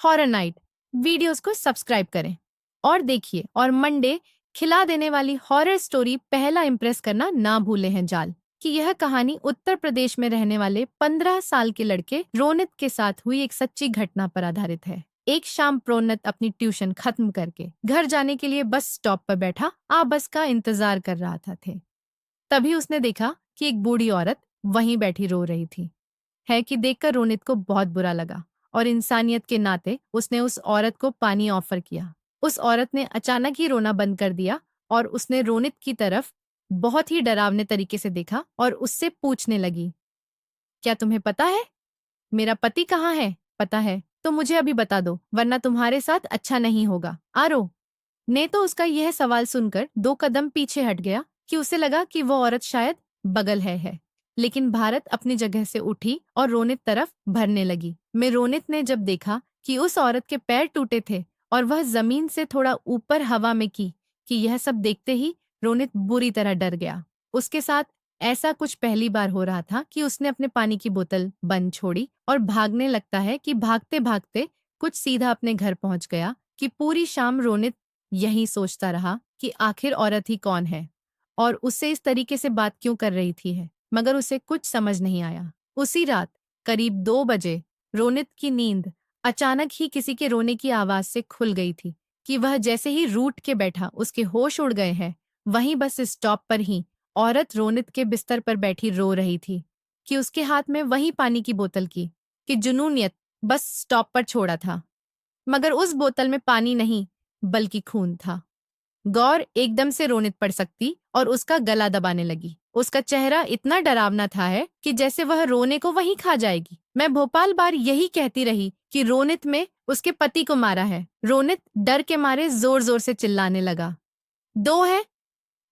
Horror night videos को subscribe करें और देखिए। और मंडे खिला देने वाली हॉरर स्टोरी पहला इम्प्रेस करना ना भूले हैं जाल कि यह कहानी उत्तर प्रदेश में रहने वाले 15 साल के लड़के रोनित के साथ हुई एक सच्ची घटना पर आधारित है। एक शाम प्रोन्नत अपनी ट्यूशन खत्म करके घर जाने के लिए बस स्टॉप पर बैठा बस का इंतजार कर रहा थे। तभी उसने देखा कि एक बूढ़ी औरत वहीं बैठी रो रही थी। है कि देखकर रोनित को बहुत बुरा लगा और इंसानियत के नाते उसने उस औरत को पानी ऑफर किया। उस औरत ने अचानक ही रोना बंद कर दिया और उसने रोनित की तरफ बहुत ही डरावने तरीके से देखा और उससे पूछने लगी, क्या तुम्हें पता है मेरा पति कहाँ है? पता है तो मुझे अभी बता दो, वरना तुम्हारे साथ अच्छा नहीं होगा। आरो ने तो उसका यह सवाल सुनकर 2 कदम पीछे हट गया कि उसे लगा कि वो औरत शायद बगल है। लेकिन भारत अपनी जगह से उठी और रोनित तरफ भरने लगी। मैं रोनित ने जब देखा कि उस औरत के पैर टूटे थे और वह जमीन से थोड़ा ऊपर हवा में कि यह सब देखते ही रोनित बुरी तरह डर गया। उसके साथ ऐसा कुछ पहली बार हो रहा था कि उसने अपने पानी की बोतल बंद छोड़ी और भागने लगता है कि भागते भागते कुछ सीधा अपने घर पहुंच गया। कि पूरी शाम रोनित यही सोचता रहा कि आखिर औरत ही कौन है और उससे इस तरीके से बात क्यों कर रही थी है, मगर उसे कुछ समझ नहीं आया। उसी रात करीब 2 बजे रोनित की नींद अचानक ही किसी के रोने की आवाज से खुल गई थी कि वह जैसे ही रूठ के बैठा उसके होश उड़ गए हैं। वहीं बस स्टॉप पर ही औरत रोनित के बिस्तर पर बैठी रो रही थी कि उसके हाथ में वही पानी की बोतल कि जुनूनियत बस स्टॉप पर छोड़ा था, मगर उस बोतल में पानी नहीं बल्कि खून था। गौर एकदम से रोनित पड़ सकती और उसका गला दबाने लगी। उसका चेहरा इतना डरावना था है कि जैसे वह रोने को वहीं खा जाएगी। मैं भोपाल बार यही कहती रही कि रोनित में उसके पति को मारा है। रोनित डर के मारे जोर जोर से चिल्लाने लगा, दो है।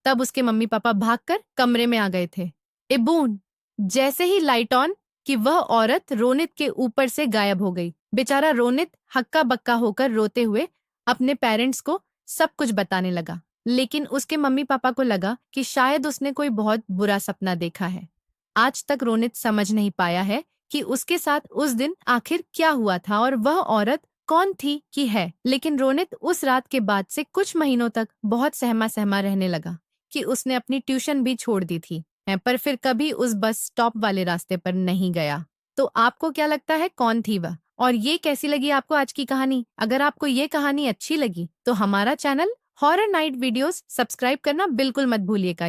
तब उसके मम्मी पापा भागकर कमरे में आ गए थे। इबून जैसे ही लाइट ऑन कि वह औरत रोनित के ऊपर से गायब हो गई। बेचारा रोनित हक्का बक्का होकर रोते हुए अपने पेरेंट्स को सब कुछ बताने लगा। लेकिन उसके मम्मी पापा को लगा कि शायद उसने कोई बहुत बुरा सपना देखा है। आज तक रोनित समझ नहीं पाया है कि उसके साथ उस दिन आखिर क्या हुआ था और वह औरत कौन थी कि है। लेकिन रोनित उस रात के बाद से कुछ महीनों तक बहुत सहमा सहमा रहने लगा कि उसने अपनी ट्यूशन भी छोड़ दी थी पर फिर कभी उस बस स्टॉप वाले रास्ते पर नहीं गया। तो आपको क्या लगता है कौन थी वह? और ये कैसी लगी आपको आज की कहानी? अगर आपको ये कहानी अच्छी लगी तो हमारा channel horror night videos subscribe करना बिल्कुल मत भूलिएगा।